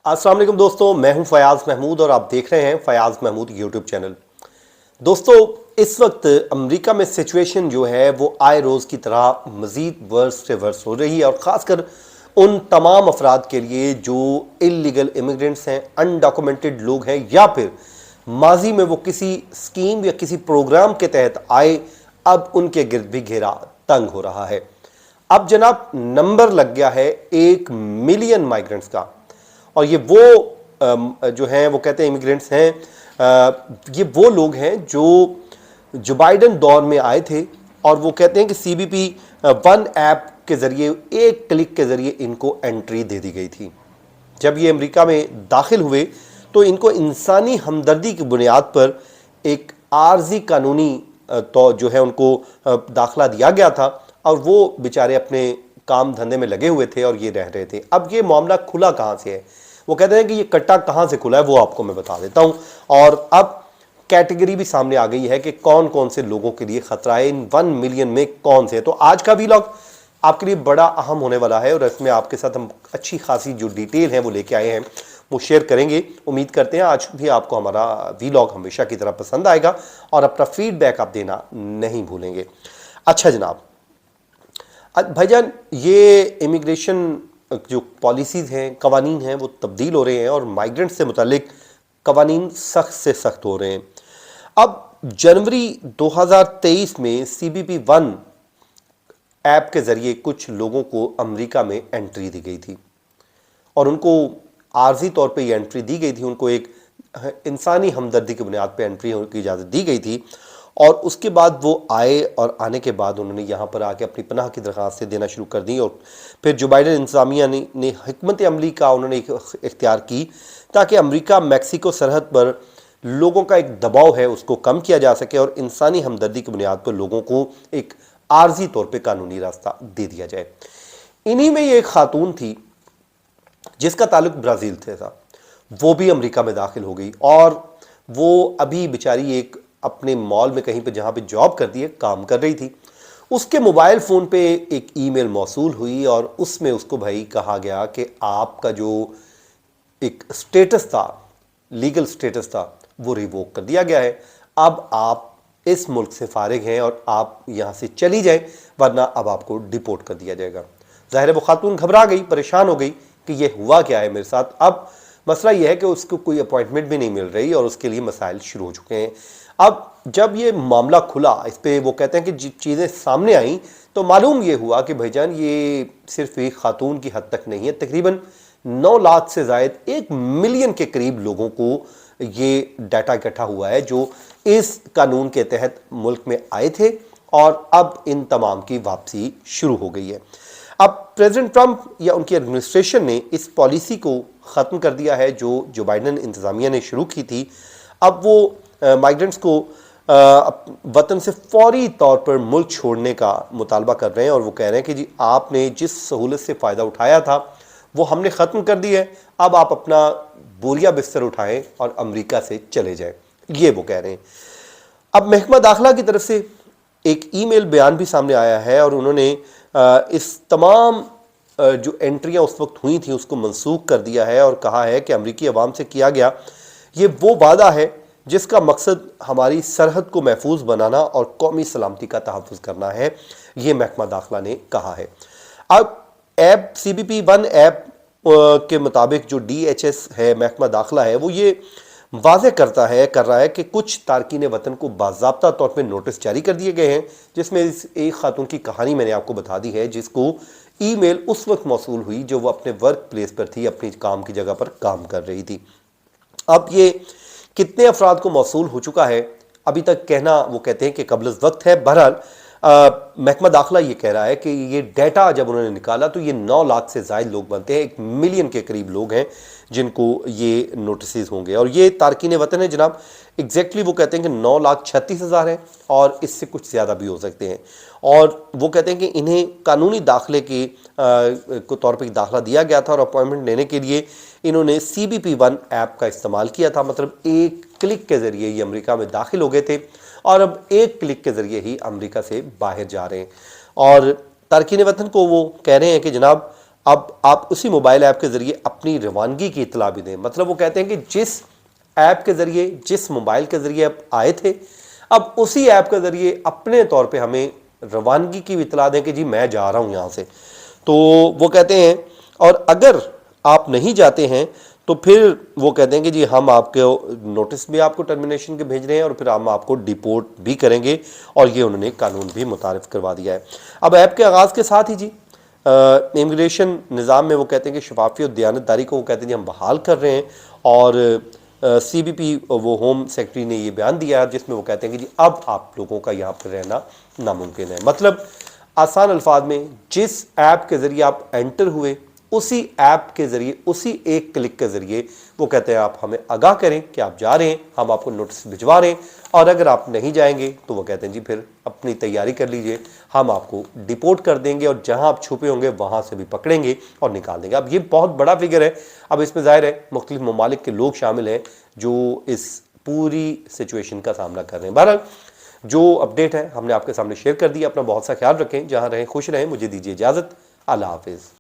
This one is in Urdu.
السلام علیکم دوستوں، میں ہوں فیاض محمود اور آپ دیکھ رہے ہیں فیاض محمود یوٹیوب چینل۔ دوستوں، اس وقت امریکہ میں سچویشن جو ہے وہ آئے روز کی طرح مزید ورس سے ورس ہو رہی ہے، اور خاص کر ان تمام افراد کے لیے جو انلیگل امیگرنٹس ہیں، انڈاکومنٹڈ لوگ ہیں، یا پھر ماضی میں وہ کسی اسکیم یا کسی پروگرام کے تحت آئے، اب ان کے گرد بھی گھیرا تنگ ہو رہا ہے۔ اب جناب نمبر لگ گیا ہے 1 ملین مائیگرنٹس کا، اور یہ وہ جو ہیں وہ کہتے ہیں امیگرنٹس ہیں، یہ وہ لوگ ہیں جو بائیڈن دور میں آئے تھے، اور وہ کہتے ہیں کہ CBP-1 ایپ کے ذریعے ایک کلک کے ذریعے ان کو انٹری دے دی گئی تھی۔ جب یہ امریکہ میں داخل ہوئے تو ان کو انسانی ہمدردی کی بنیاد پر ایک عارضی قانونی جو ہے ان کو داخلہ دیا گیا تھا، اور وہ بیچارے اپنے کام دھندے میں لگے ہوئے تھے اور یہ رہ رہے تھے۔ اب یہ معاملہ کھلا کہاں سے ہے؟ وہ کہتے ہیں کہ یہ کٹا کہاں سے کھلا ہے، وہ آپ کو میں بتا دیتا ہوں، اور اب کیٹیگری بھی سامنے آ گئی ہے کہ کون کون سے لوگوں کے لیے خطرہ ہے، ان 1 ملین میں کون سے۔ تو آج کا ویلاگ آپ کے لیے بڑا اہم ہونے والا ہے، اور اس میں آپ کے ساتھ ہم اچھی خاصی جو ڈیٹیل ہیں وہ لے کے آئے ہیں، وہ شیئر کریں گے۔ امید کرتے ہیں آج بھی آپ کو ہمارا ویلاگ ہمیشہ کی طرح پسند آئے گا، اور اپنا فیڈ بیک آپ دینا نہیں بھولیں گے۔ اچھا جناب، بھائی جان، یہ امیگریشن جو پالیسیز ہیں، قوانین ہیں، وہ تبدیل ہو رہے ہیں، اور مائیگرنٹ سے متعلق قوانین سخت سے سخت ہو رہے ہیں۔ اب جنوری 2023 میں CBP-1 ایپ کے ذریعے کچھ لوگوں کو امریکہ میں انٹری دی گئی تھی، اور ان کو عارضی طور پہ یہ انٹری دی گئی تھی، ان کو ایک انسانی ہمدردی کی بنیاد پہ انٹری کی اجازت دی گئی تھی، اور اس کے بعد وہ آئے، اور آنے کے بعد انہوں نے یہاں پر آ کے اپنی پناہ کی درخواستیں دینا شروع کر دیں، اور پھر جو بائیڈن انتظامیہ نے حکمت عملی کا انہوں نے اختیار کی تاکہ امریکہ میکسیکو سرحد پر لوگوں کا ایک دباؤ ہے اس کو کم کیا جا سکے، اور انسانی ہمدردی کی بنیاد پر لوگوں کو ایک عارضی طور پہ قانونی راستہ دے دیا جائے۔ انہی میں یہ ایک خاتون تھی جس کا تعلق برازیل سے تھا، وہ بھی امریکہ میں داخل ہو گئی، اور وہ ابھی بیچاری ایک اپنے مال میں کہیں پہ جہاں پہ جاب کرتی ہے کام کر رہی تھی۔ اس کے موبائل فون پہ ایک ای میل موصول ہوئی، اور اس میں اس کو بھائی کہا گیا کہ آپ کا جو ایک سٹیٹس تھا، لیگل سٹیٹس تھا، وہ ریووک کر دیا گیا ہے، اب آپ اس ملک سے فارغ ہیں اور آپ یہاں سے چلی جائیں، ورنہ اب آپ کو ڈیپورٹ کر دیا جائے گا۔ ظاہر ہے وہ خاتون گھبرا گئی، پریشان ہو گئی کہ یہ ہوا کیا ہے میرے ساتھ۔ اب مسئلہ یہ ہے کہ اس کو کوئی اپوائنٹمنٹ بھی نہیں مل رہی، اور اس کے لیے مسائل شروع ہو چکے ہیں۔ اب جب یہ معاملہ کھلا، اس پہ وہ کہتے ہیں کہ چیزیں سامنے آئیں، تو معلوم یہ ہوا کہ بھائی جان یہ صرف ایک خاتون کی حد تک نہیں ہے، تقریباً 9 لاکھ سے زائد 1 ملین کے قریب لوگوں کو یہ ڈیٹا اکٹھا ہوا ہے جو اس قانون کے تحت ملک میں آئے تھے، اور اب ان تمام کی واپسی شروع ہو گئی ہے۔ اب پریزیڈنٹ ٹرمپ یا ان کی ایڈمنسٹریشن نے اس پالیسی کو ختم کر دیا ہے جو بائیڈن انتظامیہ نے شروع کی تھی۔ اب وہ مائیگرنٹس کو وطن سے فوری طور پر ملک چھوڑنے کا مطالبہ کر رہے ہیں، اور وہ کہہ رہے ہیں کہ جی آپ نے جس سہولت سے فائدہ اٹھایا تھا وہ ہم نے ختم کر دی ہے، اب آپ اپنا بوریا بستر اٹھائیں اور امریکہ سے چلے جائیں، یہ وہ کہہ رہے ہیں۔ اب محکمہ داخلہ کی طرف سے ایک ای میل بیان بھی سامنے آیا ہے، اور انہوں نے اس تمام جو انٹریاں اس وقت ہوئی تھیں اس کو منسوخ کر دیا ہے، اور کہا ہے کہ امریکی عوام سے کیا گیا یہ وہ وعدہ ہے جس کا مقصد ہماری سرحد کو محفوظ بنانا اور قومی سلامتی کا تحفظ کرنا ہے، یہ محکمہ داخلہ نے کہا ہے۔ اب ایپ CBP-1 ایپ کے مطابق جو DHS ہے، محکمہ داخلہ ہے، وہ یہ واضح کر رہا ہے کہ کچھ تارکین وطن کو باضابطہ طور پہ نوٹس جاری کر دیے گئے ہیں، جس میں ایک خاتون کی کہانی میں نے آپ کو بتا دی ہے، جس کو ای میل اس وقت موصول ہوئی جو وہ اپنے ورک پلیس پر تھی، اپنی کام کی جگہ پر کام کر رہی تھی۔ اب یہ کتنے افراد کو موصول ہو چکا ہے ابھی تک کہنا، وہ کہتے ہیں کہ قبل از وقت ہے۔ بہرحال محکمہ داخلہ یہ کہہ رہا ہے کہ یہ ڈیٹا جب انہوں نے نکالا تو یہ 9 لاکھ سے زائد لوگ بنتے ہیں، 1 ملین کے قریب لوگ ہیں جن کو یہ نوٹسز ہوں گے، اور یہ تارکین وطن ہیں جناب۔ ایگزیکٹلی وہ کہتے ہیں کہ 9,36,000 ہیں، اور اس سے کچھ زیادہ بھی ہو سکتے ہیں، اور وہ کہتے ہیں کہ انہیں قانونی داخلے کے طور پہ داخلہ دیا گیا تھا، اور اپوائنٹمنٹ لینے کے لیے انہوں نے CBP-1 ایپ کا استعمال کیا تھا، مطلب ایک کلک کے ذریعے یہ امریکہ میں داخل ہو گئے تھے، اور اب ایک کلک کے ذریعے ہی امریکہ سے باہر جا رہے ہیں۔ اور تارکین وطن کو وہ کہہ رہے ہیں کہ جناب اب آپ اسی موبائل ایپ کے ذریعے اپنی روانگی کی اطلاع بھی دیں. مطلب وہ کہتے ہیں کہ جس ایپ کے ذریعے، جس موبائل کے ذریعے آپ آئے تھے، اب اسی ایپ کے ذریعے اپنے طور پہ ہمیں روانگی کی بھی اطلاع دیں کہ جی میں جا رہا ہوں یہاں سے. تو وہ کہتے ہیں، اور اگر آپ نہیں جاتے ہیں تو پھر وہ کہتے ہیں کہ جی ہم آپ کو نوٹس بھی آپ کو ٹرمینیشن کے بھیج رہے ہیں، اور پھر ہم آپ کو ڈیپورٹ بھی کریں گے. اور یہ انہوں نے قانون بھی متعارف کروا دیا ہے. اب ایپ کے آغاز کے ساتھ ہی جی امیگریشن نظام میں وہ کہتے ہیں کہ شفافیت اور دیانتداری کو وہ کہتے ہیں جی ہم بحال کر رہے ہیں. اور سی بی پی وہ ہوم سیکرٹری نے یہ بیان دیا ہے جس میں وہ کہتے ہیں کہ جی اب آپ لوگوں کا یہاں پر رہنا ناممکن ہے. مطلب آسان الفاظ میں جس ایپ کے ذریعے آپ انٹر ہوئے، اسی ایپ کے ذریعے، اسی ایک کلک کے ذریعے وہ کہتے ہیں آپ ہمیں آگاہ کریں کہ آپ جا رہے ہیں، ہم آپ کو نوٹس بھجوا رہے ہیں. اور اگر آپ نہیں جائیں گے تو وہ کہتے ہیں جی پھر اپنی تیاری کر لیجئے، ہم آپ کو ڈیپورٹ کر دیں گے، اور جہاں آپ چھپے ہوں گے وہاں سے بھی پکڑیں گے اور نکال دیں گے. اب یہ بہت بڑا فگر ہے. اب اس میں ظاہر ہے مختلف ممالک کے لوگ شامل ہیں جو اس پوری سچویشن کا سامنا کر رہے ہیں. بہرحال جو اپڈیٹ ہے ہم نے آپ کے سامنے شیئر کر دی. اپنا بہت سا خیال رکھیں، جہاں رہیں خوش رہیں. مجھے دیجیے اجازت. اللہ حافظ.